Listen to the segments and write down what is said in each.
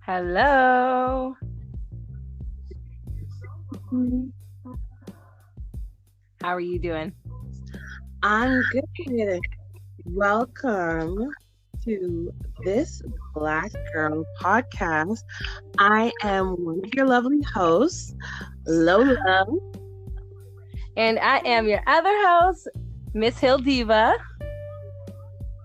Hello. How are you doing? I'm good. Welcome to this Black Girl podcast. I am one of your lovely hosts, Lola. And I am your other host, Miss Hill Diva.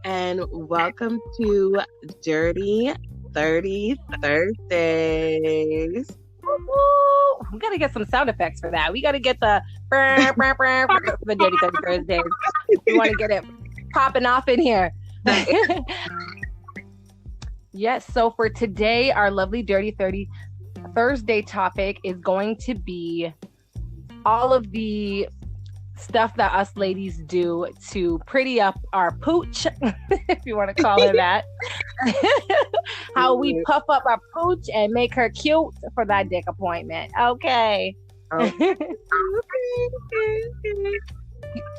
And welcome to Dirty 30 Thursdays. We got to get some sound effects for that. We got to get the the Dirty 30 Thursdays. We want to get it popping off in here. Yes, so for today, our lovely Dirty 30 Thursday topic is going to be all of the stuff that us ladies do to pretty up our pooch, if you want to call her that. How we puff up our pooch and make her cute for that dick appointment. Okay. Okay.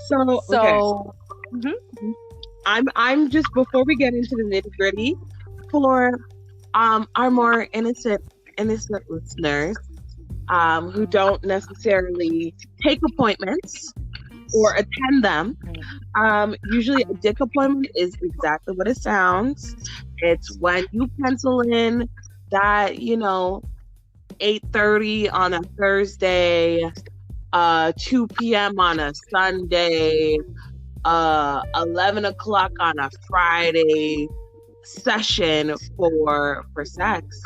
So Mm-hmm. I'm just, before we get into the nitty-gritty, for our more innocent listeners who don't necessarily take appointments or attend them. Usually a dick appointment is exactly what it sounds. It's when you pencil in that, 8:30 on a Thursday, 2 p.m. on a Sunday, 11 o'clock on a Friday session for sex.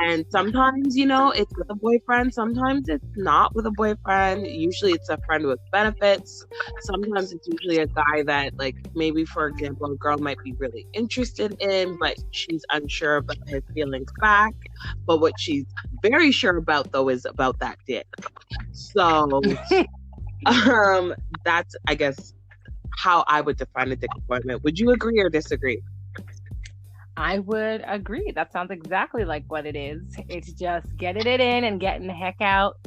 And sometimes, it's with a boyfriend. Sometimes it's not with a boyfriend. Usually it's a friend with benefits. Sometimes it's usually a guy that, like, maybe, for example, a girl might be really interested in, but she's unsure about his feelings back. But what she's very sure about, though, is about that dick. So that's, I guess, how I would define a dick appointment. Would you agree or disagree? I would agree. That sounds exactly like what it is. It's just getting it in and getting the heck out,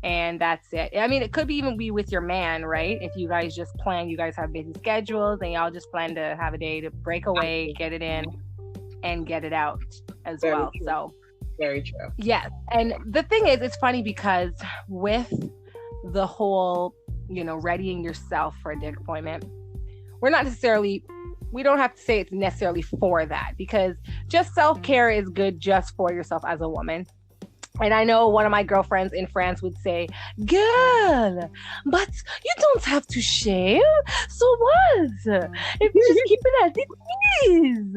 and that's it. I mean, it could even be with your man, right? If you guys just plan, you guys have busy schedules, and y'all just plan to have a day to break away, get it in, and get it out as Very well. true. So, very true. Yes. And the thing is, it's funny because with the whole, readying yourself for a dick appointment, we don't have to say it's necessarily for that, because just self-care is good just for yourself as a woman. And I know one of my girlfriends in France would say, girl, but you don't have to shave. So what? If you just keep it as it is.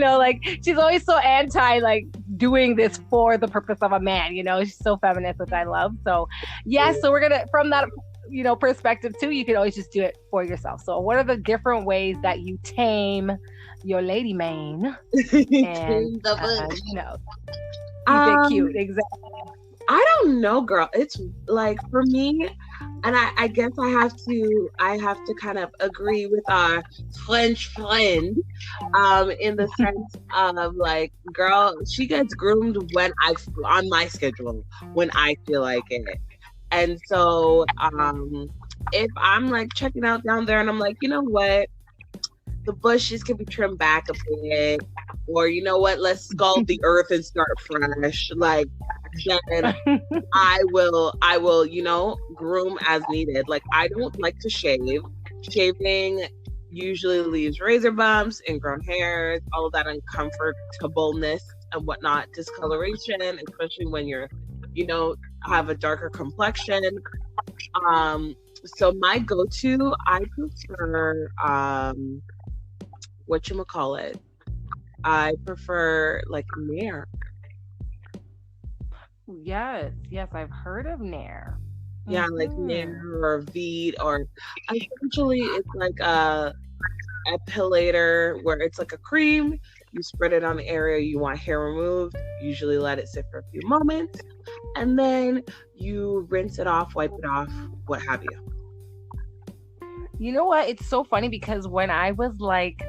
Like, she's always so anti, like, doing this for the purpose of a man. She's so feminist, which I love. So, so we're going to, from that, perspective too, you can always just do it for yourself. So what are the different ways that you tame your lady mane and keep it cute? Exactly. I don't know, girl. It's like, for me, and I guess I have to kind of agree with our French friend, in the sense of, like, girl, she gets groomed on my schedule, when I feel like it. And so if I'm, like, checking out down there and I'm like, you know what, the bushes can be trimmed back a bit, or, you know what, let's sculpt the earth and start fresh, like, then I will, groom as needed. Like, I don't like to shave. Shaving usually leaves razor bumps, ingrown hairs, all of that uncomfortableness and whatnot, discoloration, especially when you're, have a darker complexion. So my go-to, I prefer whatchamacallit. I prefer, like, Nair. Yes, I've heard of Nair. Yeah, like Nair or Veet, or essentially it's like a epilator where it's like a cream. You spread it on the area you want hair removed. Usually let it sit for a few moments, and then you rinse it off, wipe it off, what have you. You know what? It's so funny because when I was like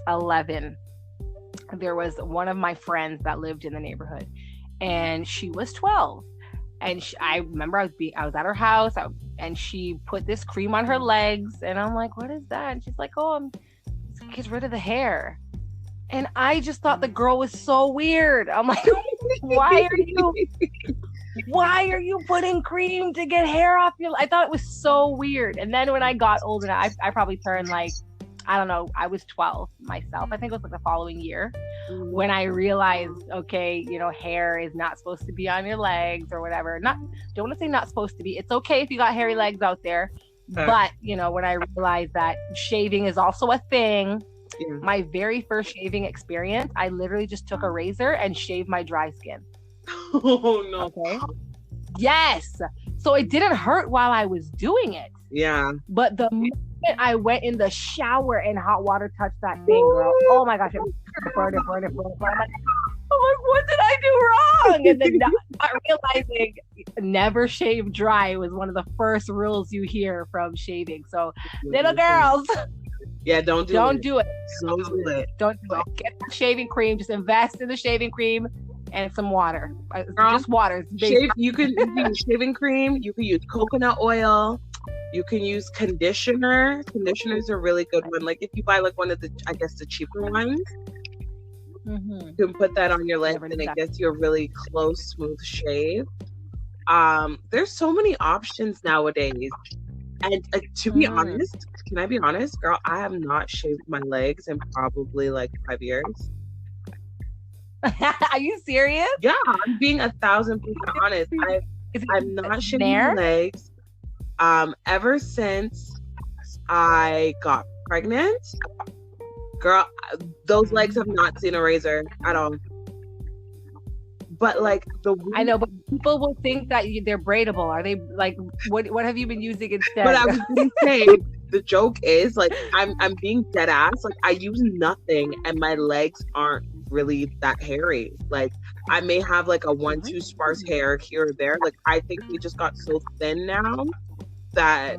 11, there was one of my friends that lived in the neighborhood, and she was 12. And I remember I was at her house, and she put this cream on her legs, and I'm like, "What is that?" And she's like, "Oh, it gets rid of the hair." And I just thought the girl was so weird. I'm like, why are you putting cream to get hair off your? I thought it was so weird. And then when I got older, I probably turned like, I don't know, I was 12 myself. I think it was like the following year when I realized, okay, you know, hair is not supposed to be on your legs or whatever. Don't want to say not supposed to be. It's okay if you got hairy legs out there. But, you know, when I realized that shaving is also a thing, my very first shaving experience, I literally just took a razor and shaved my dry skin. Oh, no. Okay. Yes. So it didn't hurt while I was doing it. Yeah. But the moment I went in the shower and hot water touched that thing, girl, oh my gosh, it burned. I'm like, what did I do wrong? And then not realizing never shave dry was one of the first rules you hear from shaving. So little girls, yeah, don't do it. Don't do it. Don't do it. Get the shaving cream. Just invest in the shaving cream and some water. Girl, just water. You can use shaving cream. You can use coconut oil. You can use conditioner. Conditioner is a really good one. Like if you buy like one of the, I guess the cheaper ones, you can put that on your legs and it gets you a really close, smooth shave. There's so many options nowadays. And to be honest, can I be honest, girl? I have not shaved my legs in probably like 5 years. Are you serious? Yeah, I'm being 1,000% honest. I'm not shaving my legs. Ever since I got pregnant, girl, those legs have not seen a razor at all. But like I know, but people will think that they're braidable. Are they like what have you been using instead? But I was gonna say the joke is like I'm being dead ass. Like I use nothing and my legs aren't really that hairy. Like I may have like a 1-2 sparse hair here or there. Like I think they just got so thin now that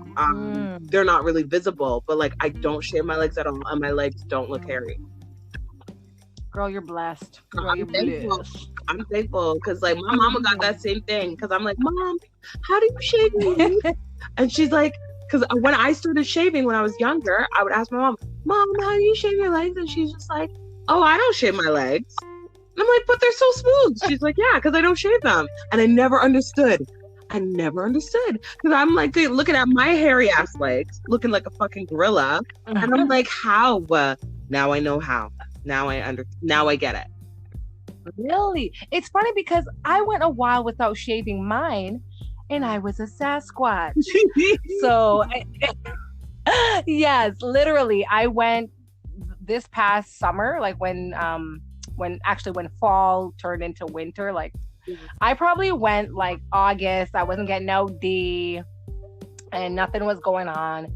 they're not really visible. But like I don't shave my legs at all and my legs don't look hairy. Girl, you're blessed. Girl, I'm thankful because like my mama got that same thing because I'm like, Mom, how do you shave your legs? And she's like, because when I started shaving when I was younger, I would ask my mom, how do you shave your legs? And she's just like, oh, I don't shave my legs. And I'm like, but they're so smooth. She's like, yeah, because I don't shave them. And I never understood because I'm like looking at my hairy ass legs looking like a fucking gorilla. And I'm like, how? Now I know how. Now I get it. Really? It's funny because I went a while without shaving mine and I was a Sasquatch. So yes, literally I went this past summer, like when fall turned into winter, like I probably went like August. I wasn't getting no D and nothing was going on.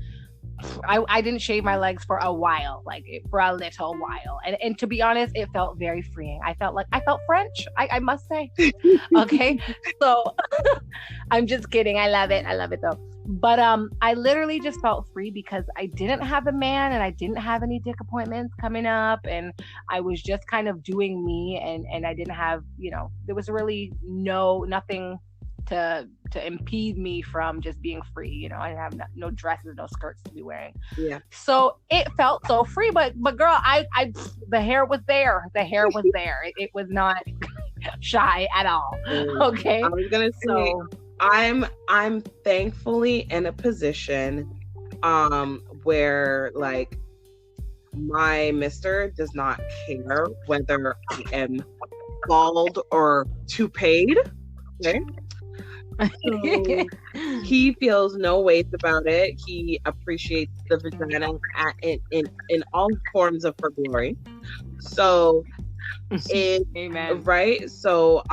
I didn't shave my legs for a while, for a little while. And to be honest, it felt very freeing. I felt French, I must say. Okay. So I'm just kidding. I love it though. But I literally just felt free because I didn't have a man and I didn't have any dick appointments coming up. And I was just kind of doing me and I didn't have, there was really nothing to impede me from just being free. I didn't have no dresses, no skirts to be wearing. Yeah. So it felt so free, but girl, I the hair was there. The hair was there. It was not shy at all. Okay. I was gonna say, I'm thankfully in a position where like my mister does not care whether I am bald or toupeed. Okay. So he feels no weight about it. He appreciates the vagina in all forms of her glory. So Amen. Right. So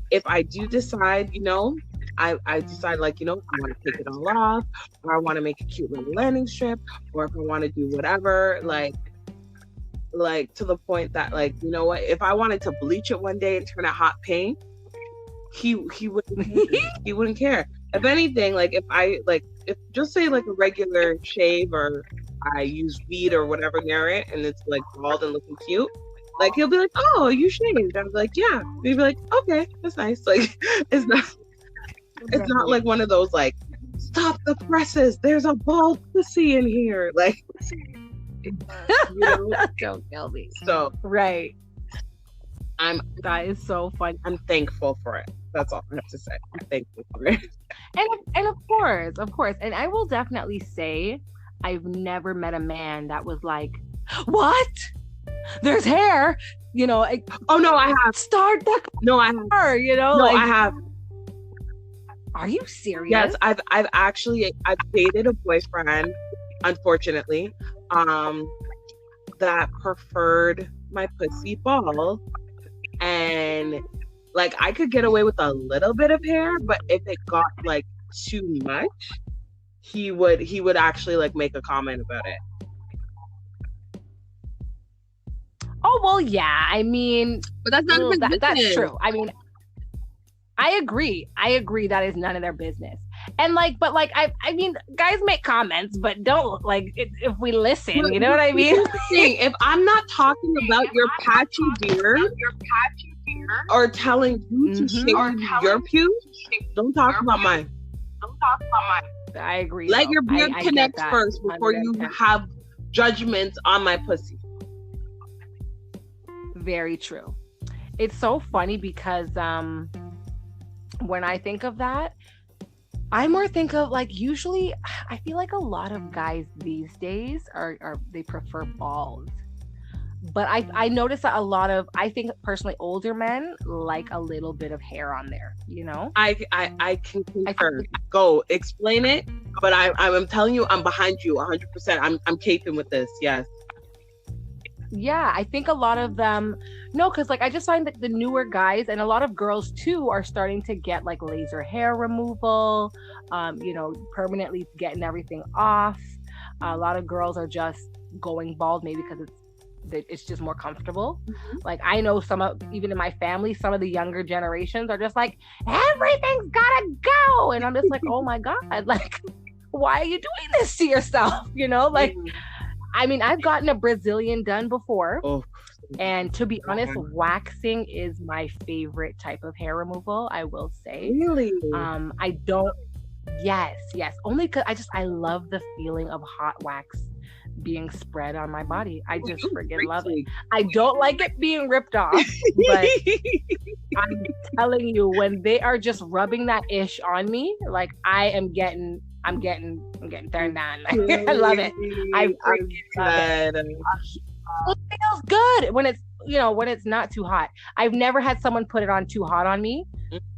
if I do decide, I decide like, I want to take it all off, or I want to make a cute little landing strip, or if I want to do whatever, like to the point that like, you know what, if I wanted to bleach it one day and turn it hot pink, he wouldn't care. If anything, like if just say like a regular shave or I use weed or whatever near it and it's like bald and looking cute, like he'll be like, oh, you shaved? I'm like, yeah. He'd be like, okay, that's nice. Like it's not like one of those like, stop the presses, there's a bald pussy in here. Like Don't kill me. So right. That is so funny. I'm thankful for it. That's all I have to say. I'm thankful for it. And of course. And I will definitely say I've never met a man that was like, what? There's hair, oh no, I have. Start that. No, I have. No, I have. Are you serious? Yes, I've dated a boyfriend, unfortunately, that preferred my pussy bald, and like I could get away with a little bit of hair, but if it got like too much, he would actually like make a comment about it. Oh well, yeah. I mean, but that's none of his business. That's true. I mean, I agree. That is none of their business. And I mean, guys make comments, but don't if we listen. You know what I mean? If I'm not talking about your patchy beard, or telling you to shave your pubes, don't talk about mine. I agree. Let your beard connect first before you have judgments on my pussy. Very true. It's so funny because when I think of that, I more think of usually I feel like a lot of guys these days are they prefer bald. But I notice that a lot of, I think personally, older men like a little bit of hair on there, I can concur. Go explain it, but I'm telling you, I'm behind you 100%. I'm caping with this. Yes. Yeah, I think a lot of them, because I just find that the newer guys and a lot of girls too are starting to get laser hair removal, permanently getting everything off. A lot of girls are just going bald, maybe because it's just more comfortable. I know even in my family, some of the younger generations are just like, everything's gotta go, and I'm just like, oh my god, why are you doing this to yourself? I mean, I've gotten a Brazilian done before. And to be honest, waxing is my favorite type of hair removal, I will say. Really? I don't, yes. Only because I love the feeling of hot wax being spread on my body. I just freaking love it. I don't like it being ripped off, but I'm telling you, when they are just rubbing that ish on me, I'm getting turned on. I love it. I freaking love it. It feels good when it's not too hot. I've never had someone put it on too hot on me.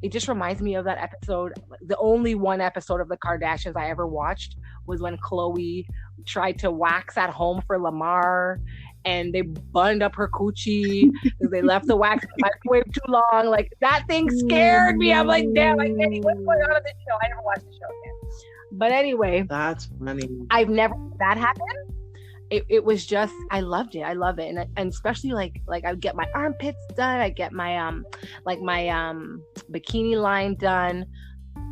It just reminds me of that episode. The only one episode of the Kardashians I ever watched was when Khloe tried to wax at home for Lamar, and they burned up her coochie because they left the wax in the microwave too long. That thing scared me. I'm like, damn, Danny, what's going on in this show? I never watched the show again. But anyway, that's funny. I've never had that happen. It was just, I loved it. I love it. And especially I would get my armpits done. I get my my bikini line done.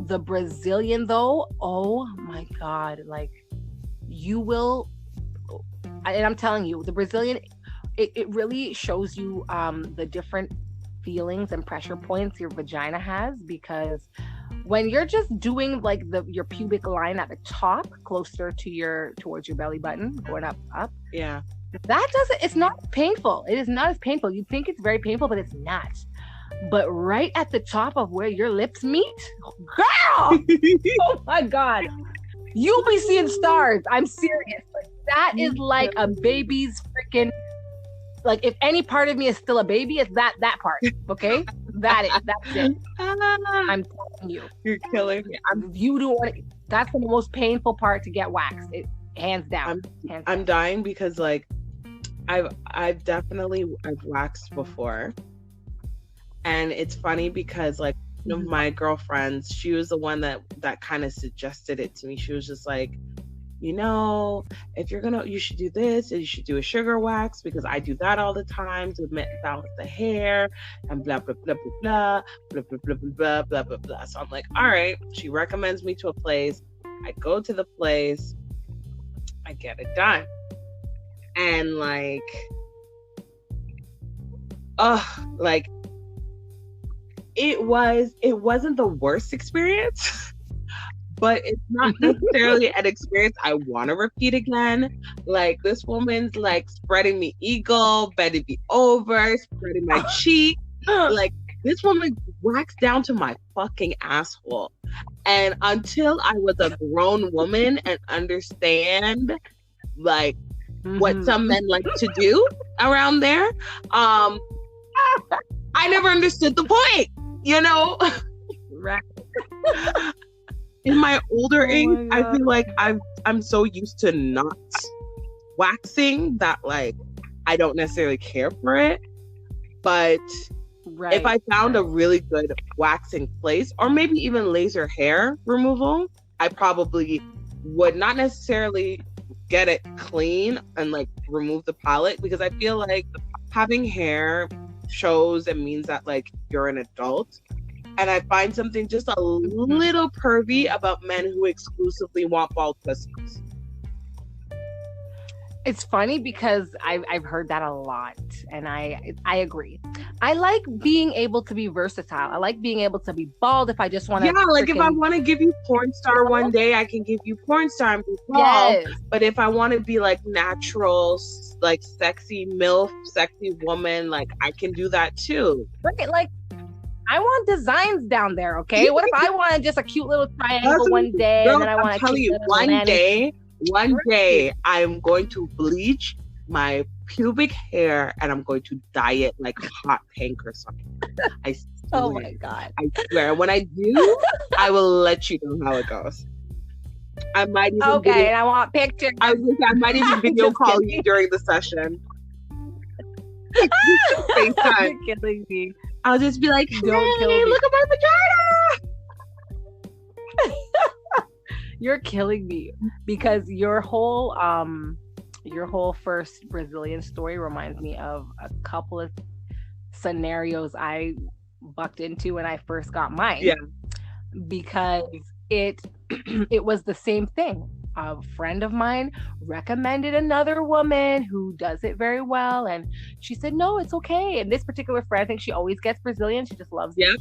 The Brazilian though, oh my God, you will, and I'm telling you, the Brazilian, it really shows you the different feelings and pressure points your vagina has, because when you're just doing your pubic line at the top, closer to towards your belly button, going up, yeah, it's not painful. It is not as painful. You think it's very painful, but it's not. But right at the top of where your lips meet, girl, oh my God, you'll be seeing stars. I'm serious. That is like a baby's freaking, if any part of me is still a baby, it's that part. Okay, that's it. I'm telling you, you're killing me. That's the most painful part to get waxed. It hands down. I'm dying because I've definitely waxed before, and it's funny because one of my girlfriends, she was the one that kind of suggested it to me. She was just like, if you should do this, and you should do a sugar wax, because I do that all the time to balance the hair and blah blah blah blah blah blah blah blah blah blah blah. So I'm like, all right. She recommends me to a place. I go to the place. I get it done, and it wasn't the worst experience. but it's not necessarily an experience I want to repeat again. Like, this woman's like spreading me eagle, bending me over, spreading my cheek. Like, this woman waxed down to my fucking asshole. And until I was a grown woman and understand like what some men like to do around there, I never understood the point, you know? Right. In my older age, I feel like I'm so used to not waxing that like I don't necessarily care for it. But if I found a really good waxing place, or maybe even laser hair removal, I probably would not necessarily get it clean and like remove the palette, because I feel like having hair shows and means that like you're an adult. And I find something just a little pervy about men who exclusively want bald pussies. It's funny because I've heard that a lot, and I agree. I like being able to be versatile. I like being able to be bald if I just want to. Yeah, like if I want to give you porn star one day, I can give you porn star and be bald. Yes. But if I want to be like natural, like sexy MILF, sexy woman, like I can do that too. Right, like I want designs down there. Okay, what if I want just a cute little triangle one day, and then I want to tell you one day I'm going to bleach my pubic hair and I'm going to dye it like hot pink or something. I swear. Oh my God. I swear. When I do, I will let you know how it goes. I might even and I want pictures. I might even video call you during the session. FaceTime. You're killing me. I'll just be like, don't kill me. Look at my vagina. You're killing me, because your whole first Brazilian story reminds me of a couple of scenarios I bucked into when I first got mine. Yeah. Because it was the same thing. A friend of mine recommended another woman who does it very well, and she said, no, it's okay. And this particular friend, I think she always gets Brazilian. She just loves it. Yeah,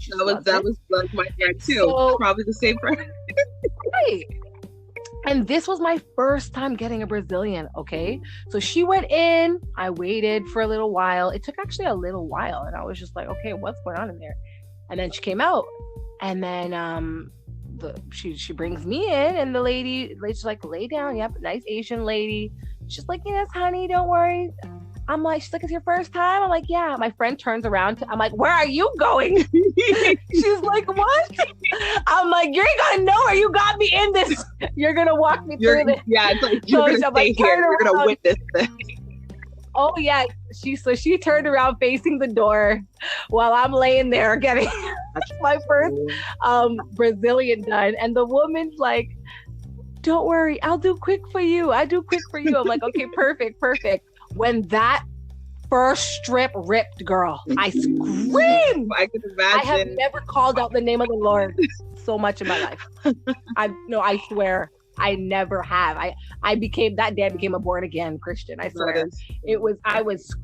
that was like my friend too. So, probably the same friend. Right. And this was my first time getting a Brazilian, okay? So she went in, I waited for a little while. It took actually a little while, and I was just like, okay, what's going on in there? And then she came out, and then she brings me in, and the lady's like, lay down. Yep, nice Asian lady. She's like, yes, honey, don't worry. I'm like, she's like, it's your first time? I'm like, yeah. My friend turns around. I'm like, where are you going? She's like, what? I'm like, you ain't gonna know where you got me in this. You're gonna walk me through this. Yeah, it's like, you're gonna stay here. You're gonna witness this. Oh yeah, she turned around facing the door while I'm laying there getting my first Brazilian done, and the woman's like, don't worry, I'll do quick for you. I'm like, okay, perfect. When that first strip ripped, girl, I screamed. I can imagine. I have never called out the name of the Lord so much in my life. I swear, I never have. I became a born again Christian. I swear. I was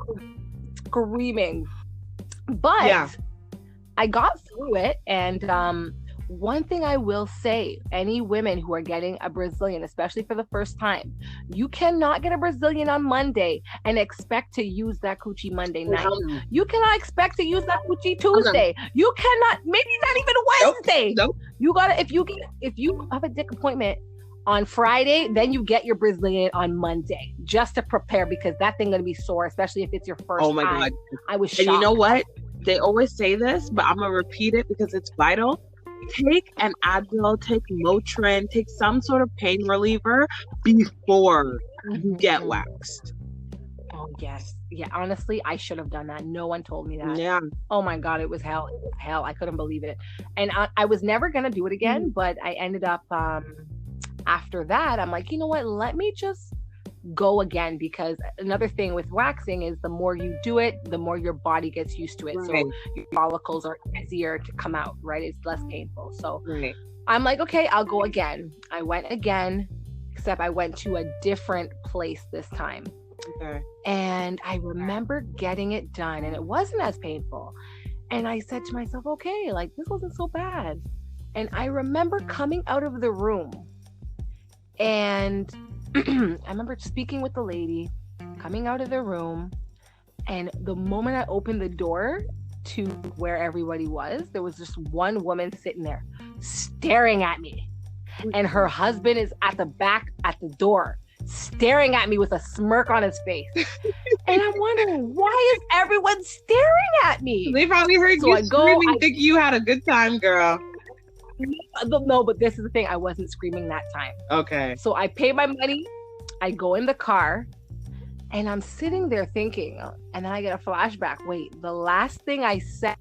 screaming, but yeah. I got through it. And one thing I will say, any women who are getting a Brazilian, especially for the first time, you cannot get a Brazilian on Monday and expect to use that coochie Monday night. You cannot expect to use that coochie Tuesday. You cannot, maybe not even Wednesday. Nope. You gotta, if you have a dick appointment on Friday, then you get your Brazilian on Monday, just to prepare, because that thing gonna be sore, especially if it's your first time. Oh my God. I was shocked. And you know what? They always say this, but I'm gonna repeat it because it's vital. Take an Advil, take Motrin, take some sort of pain reliever before you get waxed. Oh yes. Yeah, honestly, I should have done that. No one told me that. Yeah. Oh my God, it was hell. It was hell. I couldn't believe it. And I was never gonna do it again, but I ended up after that, I'm like, you know what? Let me just go again, because another thing with waxing is the more you do it, the more your body gets used to it. Right. So your follicles are easier to come out, right? It's less painful. So right. I'm like, okay, I'll go again. I went again, except I went to a different place this time. Okay. And I remember getting it done, and it wasn't as painful. And I said to myself, okay, like this wasn't so bad. And I remember coming out of the room, and I remember speaking with the lady, coming out of the room, and the moment I opened the door to where everybody was, there was just one woman sitting there staring at me. And her husband is at the back at the door, staring at me with a smirk on his face. And I'm wondering, why is everyone staring at me? They probably heard you screaming, think you had a good time, girl. No, but this is the thing. I wasn't screaming that time. Okay. So I pay my money. I go in the car. And I'm sitting there thinking, and then I get a flashback. Wait, the last thing I said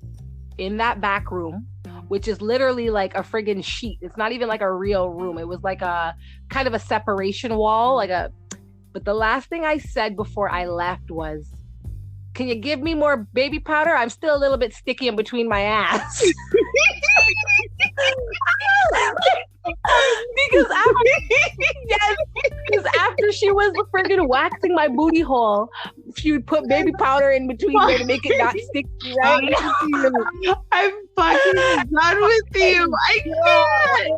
in that back room, which is literally like a friggin' sheet. It's not even like a real room. It was like a kind of a separation wall, but the last thing I said before I left was, "Can you give me more baby powder? I'm still a little bit sticky in between my ass." because after she was friggin' waxing my booty hole, she would put baby powder in between there to make it not sticky, right? I'm fucking done with you. I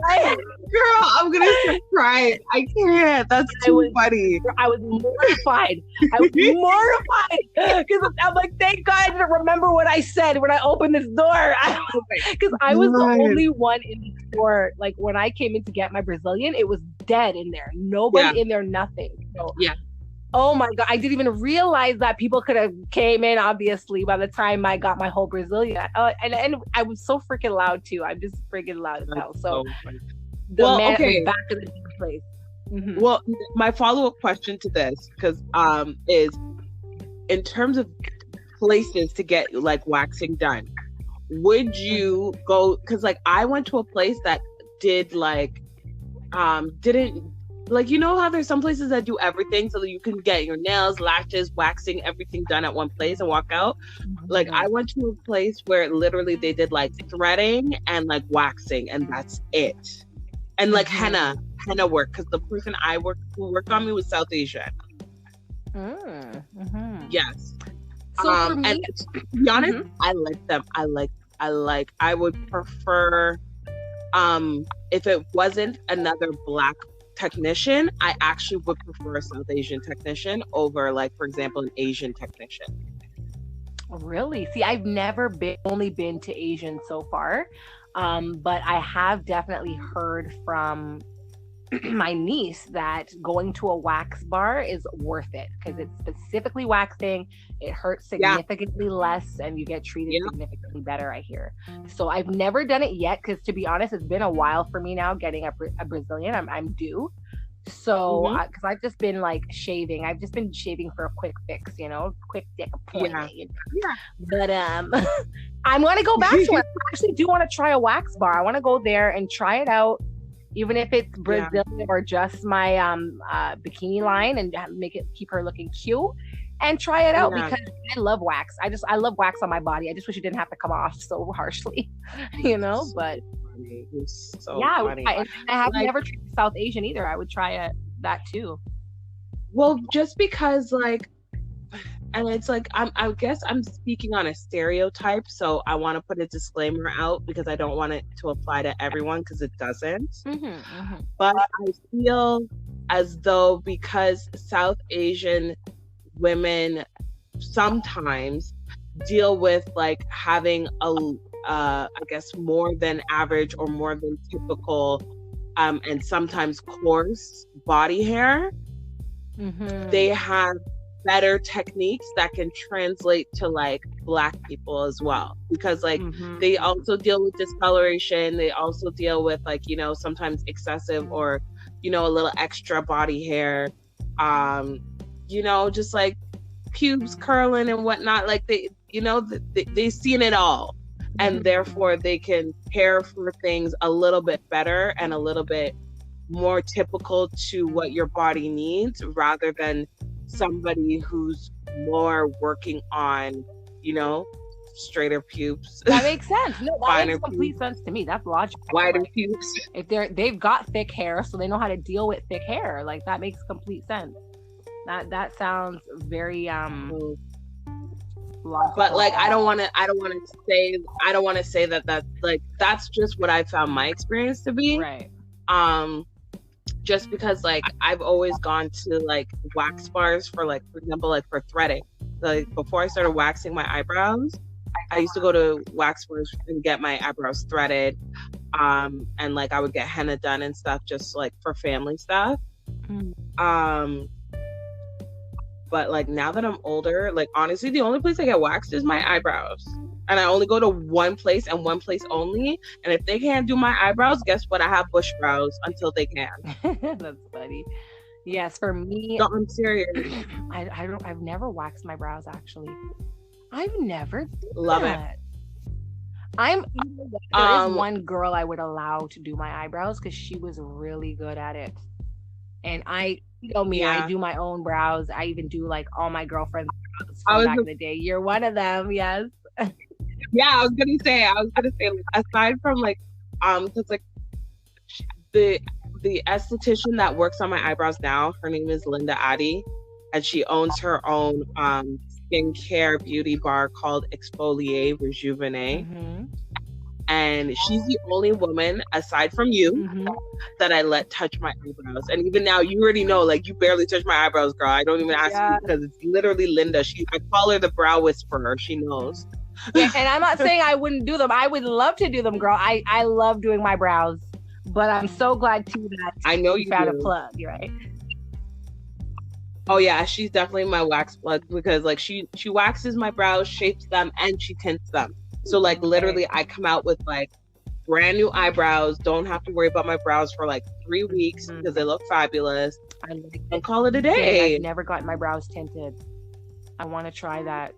can't. Girl, I'm gonna start crying. I can't. That's too funny. I was mortified. Because I'm like, thank God I didn't remember what I said when I opened this door. Because I was the only one in the store. Like when I came in to get my Brazilian, it was dead in there. Nobody in there, nothing. So, oh my God, I didn't even realize that people could have came in, obviously, by the time I got my whole Brazilian. And I was so freaking loud too. I'm just freaking loud as hell. So the man was back in the place. Mm-hmm. Well, my follow-up question to this, because is in terms of places to get like waxing done, would you go? Because like I went to a place that did like didn't like, you know how there's some places that do everything so that you can get your nails, lashes, waxing, everything done at one place and walk out. Like I went to a place where literally they did like threading and like waxing, and that's it. And like henna work, because the person who worked on me was South Asian. Yes. So for me, and to be honest, I like them. I would prefer, if it wasn't another Black technician, I actually would prefer a South Asian technician over, like, for example, an Asian technician. Really? See, I've only been to Asian so far. But I have definitely heard from my niece that going to a wax bar is worth it because it's specifically waxing. It hurts significantly less and you get treated significantly better, I hear. So I've never done it yet because, to be honest, it's been a while for me now getting a Brazilian. I'm due. So, because I've just been like shaving. I've just been shaving for a quick fix, quick dick appointment. But I want to go back to it. I actually do want to try a wax bar. I want to go there and try it out, even if it's Brazilian or just my bikini line, and keep her looking cute, and try it out because I love wax. I love wax on my body. I just wish it didn't have to come off so harshly, But so funny. I have never tried South Asian either. I would try that too. Well, just because and it's like I guess I'm speaking on a stereotype, so I want to put a disclaimer out because I don't want it to apply to everyone because it doesn't. But I feel as though because South Asian women sometimes deal with like having I guess more than average or more than typical and sometimes coarse body hair, they have better techniques that can translate to like Black people as well, because like they also deal with discoloration, they also deal with like sometimes excessive or a little extra body hair, just like pubes curling and whatnot, like they've seen it all, and therefore they can care for things a little bit better and a little bit more typical to what your body needs, rather than somebody who's more working on, straighter pubes. That makes sense. No, that makes complete sense to me. That's logical. Wider pubes. If they've got thick hair, so they know how to deal with thick hair. Like that makes complete sense. That sounds very But like I don't want to say that that's like that's just what I found my experience to be. Right. Just because like I've always gone to like wax bars for like, for example, like for threading. Like before I started waxing my eyebrows, I used to go to wax bars and get my eyebrows threaded. And like I would get henna done and stuff just like for family stuff. But like now that I'm older, like honestly, the only place I get waxed is my eyebrows. And I only go to one place and one place only. And if they can't do my eyebrows, guess what? I have bush brows until they can. That's funny. Yes, for me. No, I'm serious. I've never waxed my brows actually. I've never love it. There is one girl I would allow to do my eyebrows because she was really good at it. And you know me, I do my own brows. I even do like all my girlfriends' brows from back in the day. You're one of them, yes. Yeah, I was gonna say aside from like because like the esthetician that works on my eyebrows now, her name is Linda Addy, and she owns her own skincare beauty bar called Exfoliate Rejuvenate. And she's the only woman aside from you that I let touch my eyebrows. And even now, you already know, like you barely touch my eyebrows, girl. I don't even ask you because it's literally Linda. I call her the brow whisperer. She knows. Yeah, and I'm not saying I wouldn't do them. I would love to do them, girl. I love doing my brows, but I'm so glad too that I know you found a plug. You're right. Oh yeah, she's definitely my wax plug because like she waxes my brows, shapes them, and she tints them. So like literally I come out with like brand new eyebrows, don't have to worry about my brows for like 3 weeks because they look fabulous, and call it a day. I've never gotten my brows tinted. I want to try that.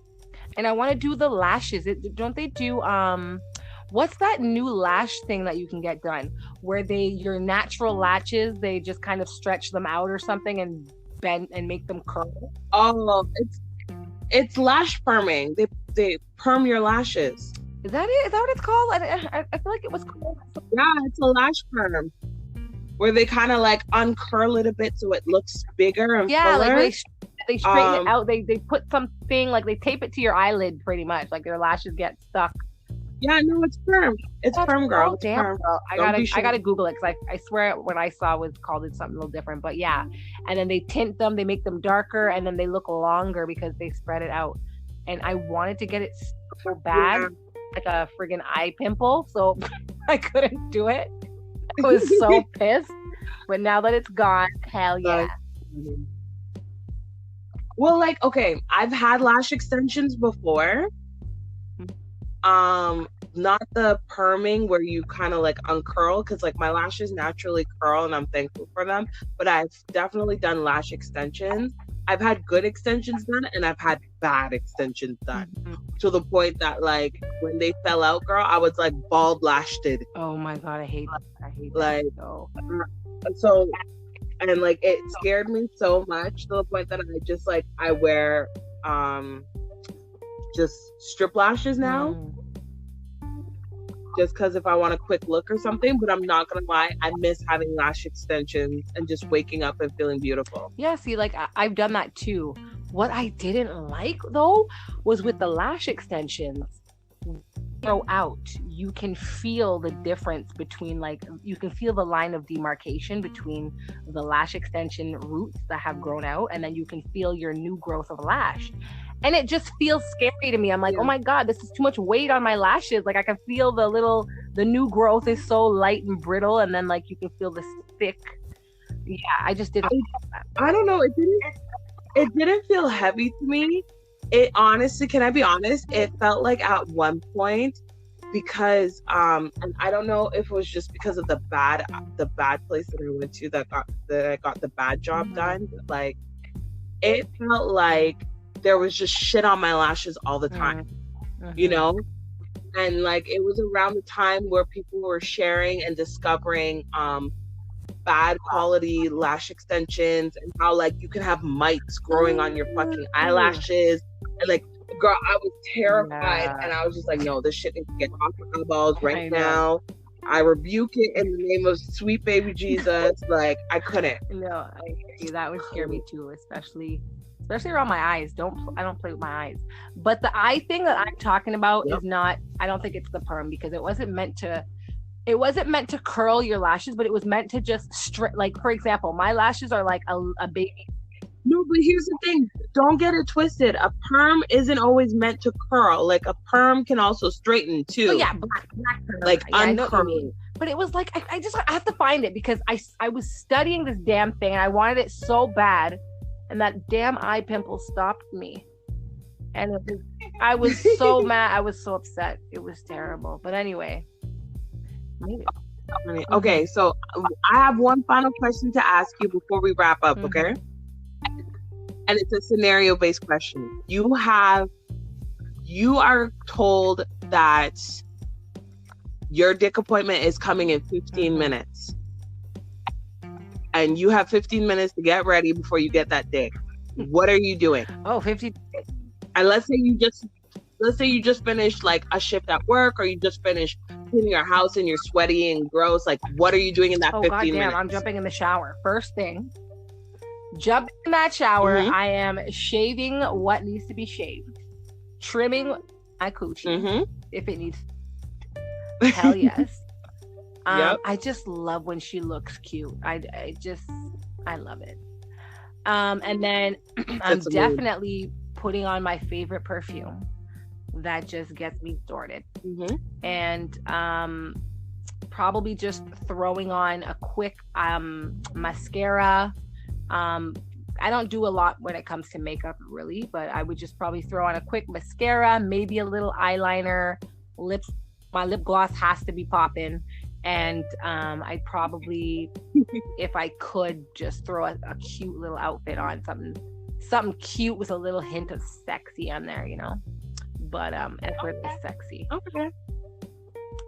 And I want to do the lashes. Don't they do what's that new lash thing that you can get done where your natural lashes, they just kind of stretch them out or something and bend and make them curl? Oh, it's lash perming. They perm your lashes. Is that it? Is that what it's called? I feel like it was called. Yeah, it's a lash perm where they kind of like uncurl it a bit so it looks bigger and fuller. Like they straighten it out. They put something like they tape it to your eyelid pretty much. Like your lashes get stuck. Yeah, no, it's perm. It's perm, girl. It's perm. Girl. I gotta Google it because I swear what I saw was called it something a little different. But yeah, and then they tint them, they make them darker, and then they look longer because they spread it out. And I wanted to get it so bad, like a friggin' eye pimple, so I couldn't do it. I was so pissed. But now that it's gone, hell yeah. Well, like, okay, I've had lash extensions before. Not the perming where you kind of like uncurl, because like my lashes naturally curl and I'm thankful for them, but I've definitely done lash extensions. I've had good extensions done and I've had bad extensions done to the point that like when they fell out, girl, I was like bald lashed. Oh my god, I hate that. I hate like that. So and like it scared me so much to the point that I wear just strip lashes now. Just because if I want a quick look or something, but I'm not gonna lie, I miss having lash extensions and just waking up and feeling beautiful. Yeah, see, like I've done that too. What I didn't like though was with the lash extensions, throw out, you can feel the difference between you can feel the line of demarcation between the lash extension roots that have grown out, and then you can feel your new growth of lash. And it just feels scary to me. I'm like, oh my God, this is too much weight on my lashes. Like I can feel the new growth is so light and brittle. And then like you can feel this thick. Yeah, I just didn't. I don't know. It didn't feel heavy to me. It honestly, can I be honest? It felt like at one point because, and I don't know if it was just because of the bad place that I went to that I got the bad job done. But, like it felt like there was just shit on my lashes all the time, you know? And like, it was around the time where people were sharing and discovering bad quality lash extensions and how like you can have mites growing on your fucking eyelashes. And like, girl, I was terrified and I was just like, no, this shit needs to get off my eyeballs right now. I rebuke it in the name of sweet baby Jesus. Like, I couldn't. No, I hear you. That would scare me too, especially around my eyes. I don't play with my eyes. But the eye thing that I'm talking about is not. I don't think it's the perm, because it wasn't meant to curl your lashes, but it was meant to just like, for example, my lashes are like a baby. No, but here's the thing. Don't get it twisted. A perm isn't always meant to curl. Like, a perm can also straighten too. Oh yeah, black perm. Like, yeah, uncurl. But it was like, I have to find it, because I was studying this damn thing and I wanted it so bad, and that damn eye pimple stopped me. And I was so mad. I was so upset. It was terrible. But anyway. Okay, so I have one final question to ask you before we wrap up, okay? And it's a scenario-based question. You are told that your dick appointment is coming in 15 minutes. And you have 15 minutes to get ready before you get that dick. What are you doing? Oh, 15. And let's say you just finished like a shift at work, or you just finished cleaning your house and you're sweaty and gross. Like, what are you doing in that 15 minutes? I'm jumping in the shower. First thing. Jump in that shower. I am shaving what needs to be shaved, trimming my coochie if it needs. Hell yes. Yep. I just love when she looks cute. I love it. And then I'm definitely putting on my favorite perfume that just gets me started. And probably just throwing on a quick mascara. I don't do a lot when it comes to makeup, really, but I would just probably throw on a quick mascara, maybe a little eyeliner, lips. My lip gloss has to be popping, and I'd probably, if I could, just throw a cute little outfit on, something cute with a little hint of sexy on there, you know. But effortless sexy. Okay.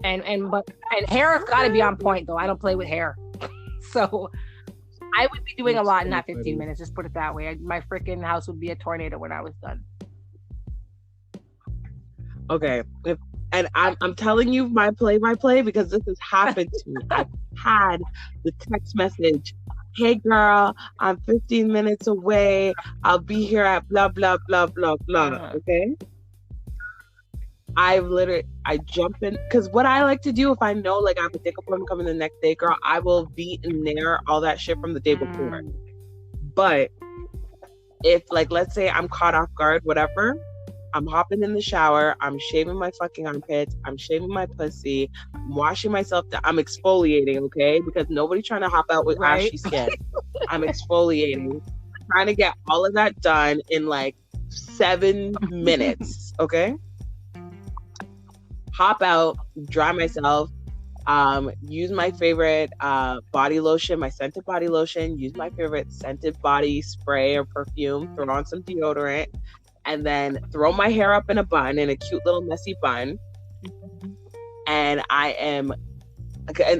And hair has got to be on point, though. I don't play with hair, so. I would be doing a lot in that 15 minutes. Just put it that way. My freaking house would be a tornado when I was done. Okay. And I'm telling you my play because this has happened to me. I've had the text message, "Hey girl, I'm 15 minutes away. I'll be here at blah, blah, blah, blah, blah." Okay. I jump in, because what I like to do, if I know like I have a dick appointment coming the next day, girl, I will be in there all that shit from the day before. But if, like, let's say I'm caught off guard, whatever, I'm hopping in the shower, I'm shaving my fucking armpits, I'm shaving my pussy, I'm washing myself down, I'm exfoliating, okay? Because nobody's trying to hop out with ashy skin. I'm exfoliating, trying to get all of that done in like 7 minutes, okay? Hop out, dry myself, use my favorite body lotion, my scented body lotion, use my favorite scented body spray or perfume, throw on some deodorant, and then throw my hair up in a bun, in a cute little messy bun. And and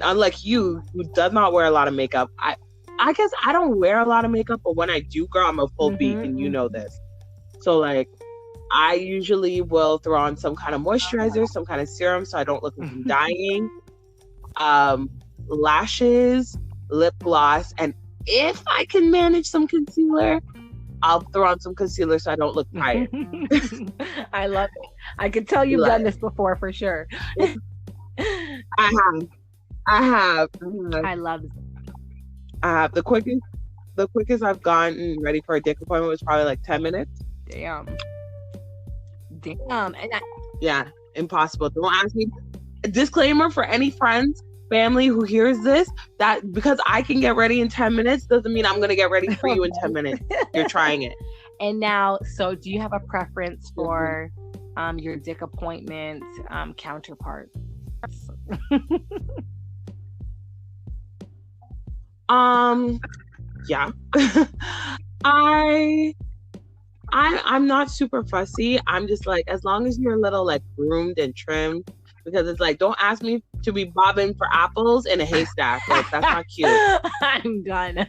unlike you, who does not wear a lot of makeup, I guess I don't wear a lot of makeup, but when I do, girl, I'm a full beef, and you know this. So like, I usually will throw on some kind of moisturizer, some kind of serum, so I don't look like I'm dying. Lashes, lip gloss, and if I can manage some concealer, I'll throw on some concealer so I don't look tired. I love it. I can tell you've done this before for sure. I have. I love it. The quickest I've gotten ready for a dick appointment was probably like 10 minutes. Damn. Yeah, impossible. Don't ask me. Disclaimer for any friends, family who hears this, that because I can get ready in 10 minutes doesn't mean I'm going to get ready for you in 10 minutes. You're trying it. And now, so do you have a preference for your dick appointment counterpart? Yeah. I'm not super fussy. I'm just like, as long as you're a little like groomed and trimmed, because it's like, don't ask me to be bobbing for apples in a haystack. Like, that's not cute. I'm done.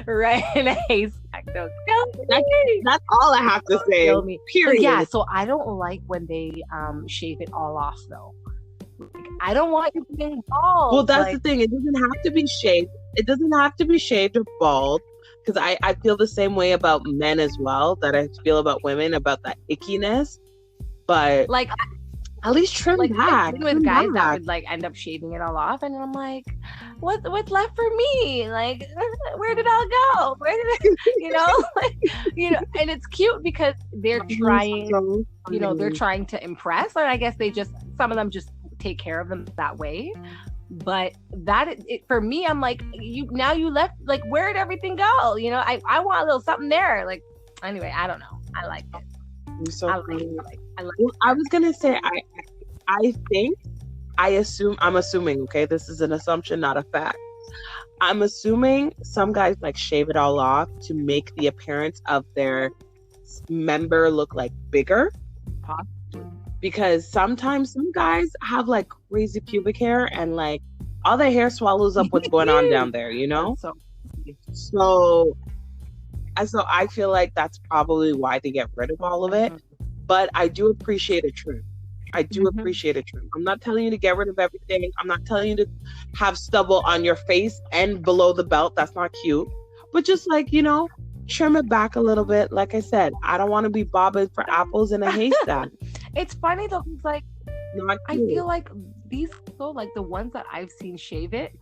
Right in a haystack. Don't kill me. That's all I have to say. Kill me. Period. Yeah, so I don't like when they shave it all off though. Like, I don't want you being bald. Well, that's like, the thing. It doesn't have to be shaved. It doesn't have to be shaved or bald. Because I feel the same way about men as well that I feel about women, about that ickiness. But like at least trim like back. I've been with guys that would like end up shaving it all off, and I'm like, what's left for me? Like, where did it all go? Where did it, like, and it's cute because they're trying, they're trying to impress, or I guess some of them just take care of them that way. But for me, I'm like, you left, like, where did everything go? I want a little something there. Like, anyway, I don't know. I like it. You're so funny. I was gonna say I'm assuming, okay, this is an assumption, not a fact. I'm assuming some guys like shave it all off to make the appearance of their member look like bigger. Possibly. Because sometimes some guys have like crazy pubic hair and like all their hair swallows up what's going on down there, So I feel like that's probably why they get rid of all of it. But I do appreciate a trim. Appreciate a trim. I'm not telling you to get rid of everything. I'm not telling you to have stubble on your face and below the belt. That's not cute. But just like, trim it back a little bit. Like I said, I don't want to be bobbing for apples in a haystack. It's funny though, it's like, I feel like these people, like the ones that I've seen shave it,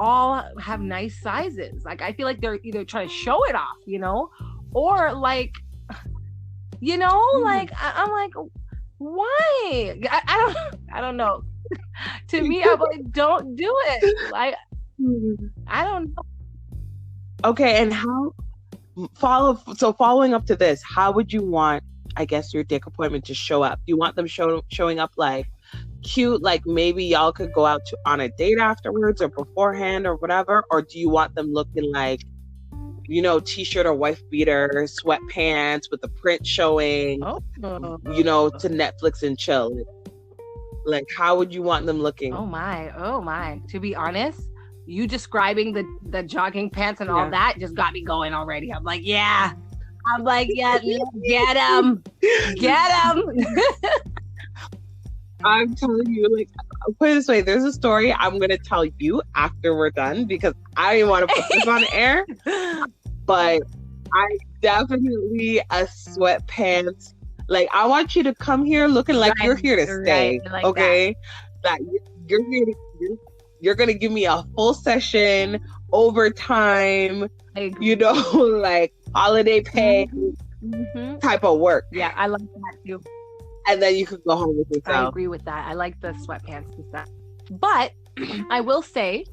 all have nice sizes. Like, I feel like they're either trying to show it off, or like, like I'm like, why? I don't know. To me, I'm like, don't do it. Like, I don't know. Okay, and following up to this, how would you want, I guess, your dick appointment to show up? Do you want them showing up like cute, like maybe y'all could go out on a date afterwards or beforehand or whatever? Or do you want them looking like, t-shirt or wife beater, sweatpants with the print showing, to Netflix and chill? Like, how would you want them looking? Oh my. To be honest, you describing the jogging pants and all that just got me going already. I'm like, yeah, get him. I'm telling you, like, I'll put it this way, there's a story I'm going to tell you after we're done because I didn't want to put this on air, but I definitely a sweatpants. Like, I want you to come here looking like you're here to stay, like okay? That you're here you're going to give me a full session, overtime, like holiday pay type of work. Yeah, I like that too. And then you could go home with yourself. I agree with that. I like the sweatpants and stuff. But I will say,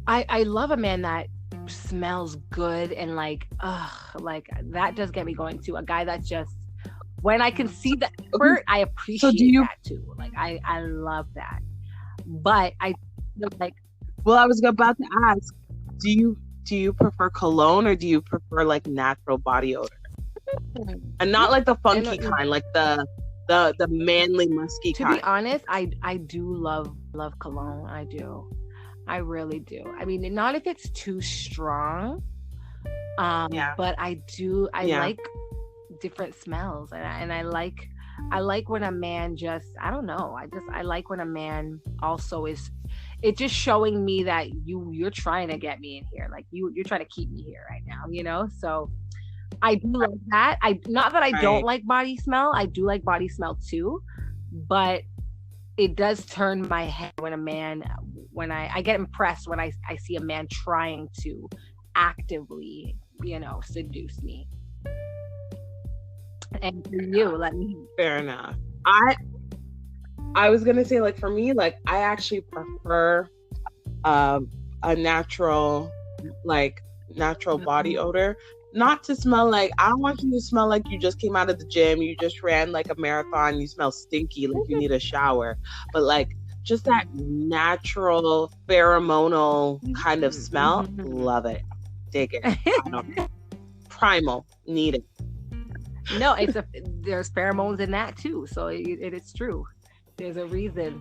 I love a man that smells good and like that does get me going too. A guy that's just, when I can see the effort, I appreciate that too. Like, I love that. But I feel like, well, I was about to ask, do you prefer cologne or do you prefer like natural body odor? And not like the funky kind, like the manly musky kind. To be honest, I do love cologne. I do. I really do. I mean, not if it's too strong. But I do. I like different smells, and I like when a man just, I don't know. I like when a man also is. It's just showing me that you're trying to get me in here, like you're trying to keep me here right now. So. I do like that. Not that I don't like body smell. I do like body smell too, but it does turn my head when I get impressed when I see a man trying to actively, seduce me. And for you, let me. Fair enough. I was gonna say, like, for me, like, I actually prefer a natural body odor. Not to smell like, I don't want you to smell like you just came out of the gym, you just ran like a marathon, you smell stinky, like you need a shower. But like, just that natural pheromonal kind of smell, love it. Dig it. Primal, need it. No, there's pheromones in that too, so it is true. There's a reason.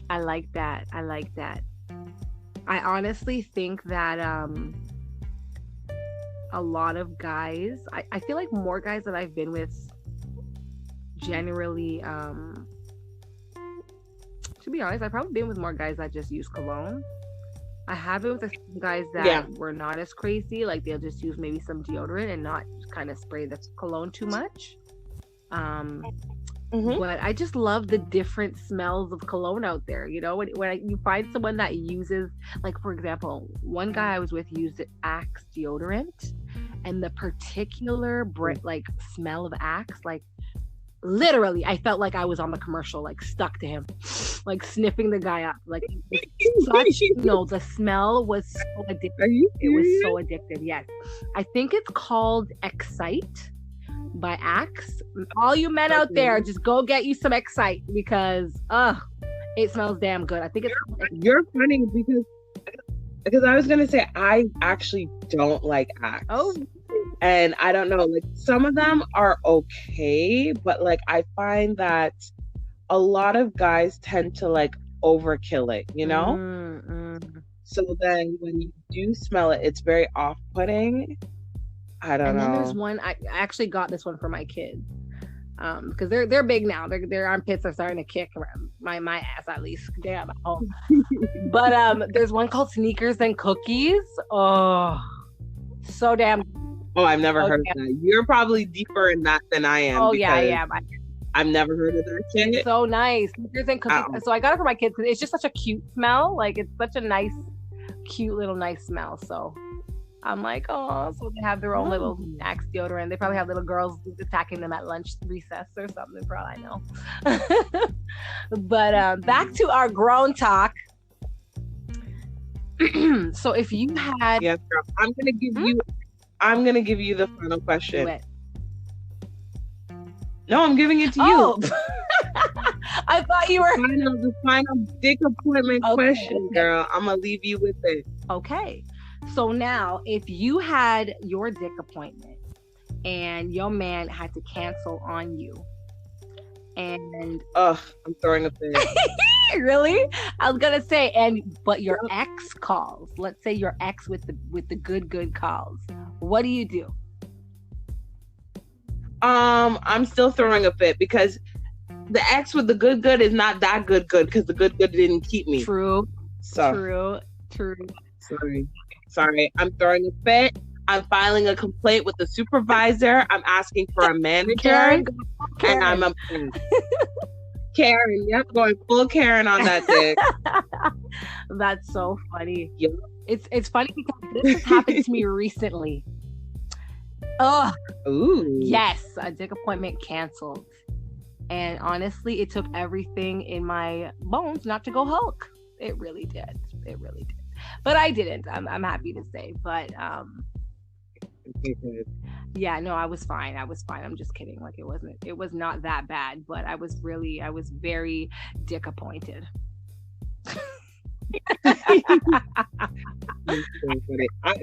I like that. I honestly think that a lot of guys, I feel like more guys that I've been with generally To be honest, I've probably been with more guys that just use cologne. I have been with some guys that were not as crazy. Like they'll just use maybe some deodorant and not kind of spray the cologne too much. But I just love the different smells of cologne out there. You know, when you find someone that uses, like for example, one guy I was with used Axe deodorant, and the particular like smell of Axe, like literally, I felt like I was on the commercial, like stuck to him, like sniffing the guy up. Like the smell was so addictive. It was so addictive. Yes, I think it's called Excite by Axe. All you men out there, just go get you some Excite because it smells damn good. I think it's. You're funny because I was gonna say I actually don't like Axe. Oh. And I don't know, like some of them are okay, but like I find that a lot of guys tend to like overkill it, you know? So then when you do smell it, it's very off-putting. I don't know. And then there's one, I actually got this one for my kids. Because they're big now. Their armpits are starting to kick my ass, at least. Damn, at home. But there's one called Sneakers and Cookies. Oh, so damn. Oh, I've never heard of that. You're probably deeper in that than I am. Oh, yeah, I am. I've never heard of that shit. It's so nice. Sneakers and Cookies. So I got it for my kids because it's just such a cute smell. Like, it's such a nice, cute little nice smell. So I'm like, oh, so they have their own little Axe deodorant. They probably have little girls attacking them at lunch recess or something, for all I know. But back to our grown talk. So if you had... Yes, girl. I'm gonna give you the final question. No, I'm giving it to you. I thought you were the final dick appointment question, girl. I'm gonna leave you with it. Okay. So now, if you had your dick appointment and your man had to cancel on you, and I'm throwing a fit. Really? I was gonna say, but your ex calls. Let's say your ex with the good calls. What do you do? I'm still throwing a fit because the ex with the good is not that good because the good didn't keep me. True. So true. Sorry. I'm throwing a fit. I'm filing a complaint with the supervisor. I'm asking for a manager. Karen. And I'm a Karen. Yep, going full Karen on that dick. That's so funny. Yep. It's funny because this has happened to me recently. Oh, yes, a dick appointment canceled. And honestly, it took everything in my bones not to go Hulk. It really did. But I didn't. I'm happy to say. But yeah, no, I was fine. I'm just kidding. Like it was not that bad, but I was very dick appointed.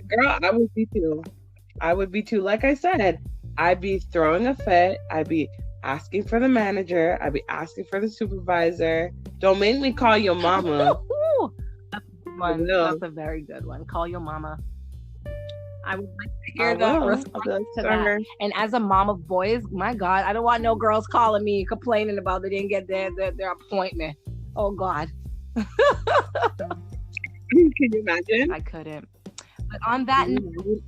Girl, I would be too. Like I said, I'd be throwing a fit. I'd be asking for the manager. I'd be asking for the supervisor. Don't make me call your mama. That's a very good one. Call your mama. I would like to hear the response to that. And as a mom of boys, my God, I don't want no girls calling me complaining about they didn't get their appointment. Oh God. Can you imagine? I couldn't. But on that note,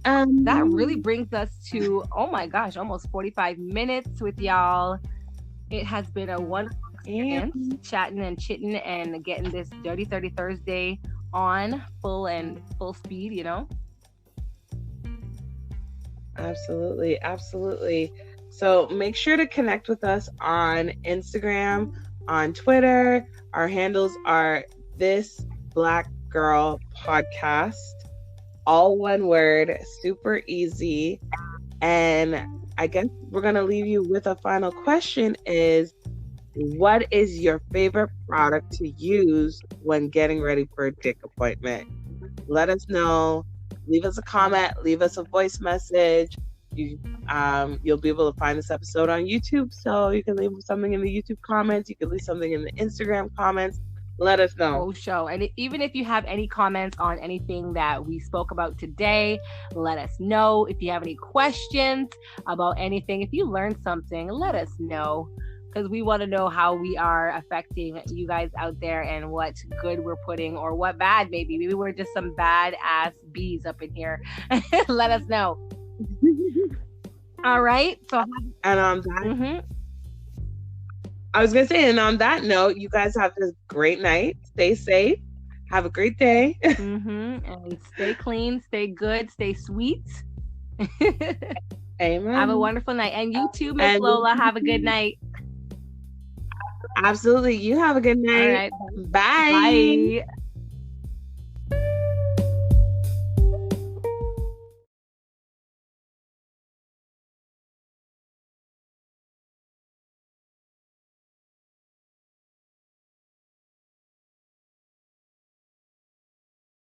that really brings us to, oh my gosh, almost 45 minutes with y'all. It has been a wonderful experience chatting and chitting and getting this Dirty 30 Thursday on full speed, you know? Absolutely. So make sure to connect with us on Instagram, on Twitter. Our handles are This Black Girl Podcast. All one word, super easy. And I guess we're going to leave you with a final question is, what is your favorite product to use when getting ready for a dick appointment? Let us know. Leave us a comment. Leave us a voice message. You'll be able to find this episode on YouTube. So you can leave something in the YouTube comments. You can leave something in the Instagram comments. Let us know. Oh, show. And even if you have any comments on anything that we spoke about today, let us know. If you have any questions about anything, if you learned something, let us know. because we want to know how we are affecting you guys out there and what good we're putting or what bad maybe. Maybe we're just some bad ass bees up in here. Let us know. All right. So and on that, I was gonna say, and on that note, you guys have a great night. Stay safe. Have a great day. And stay clean, stay good, stay sweet. Amen. Have a wonderful night. And you too, Miss Lola. Have a good night. Absolutely. You have a good night. All right. Bye. Bye.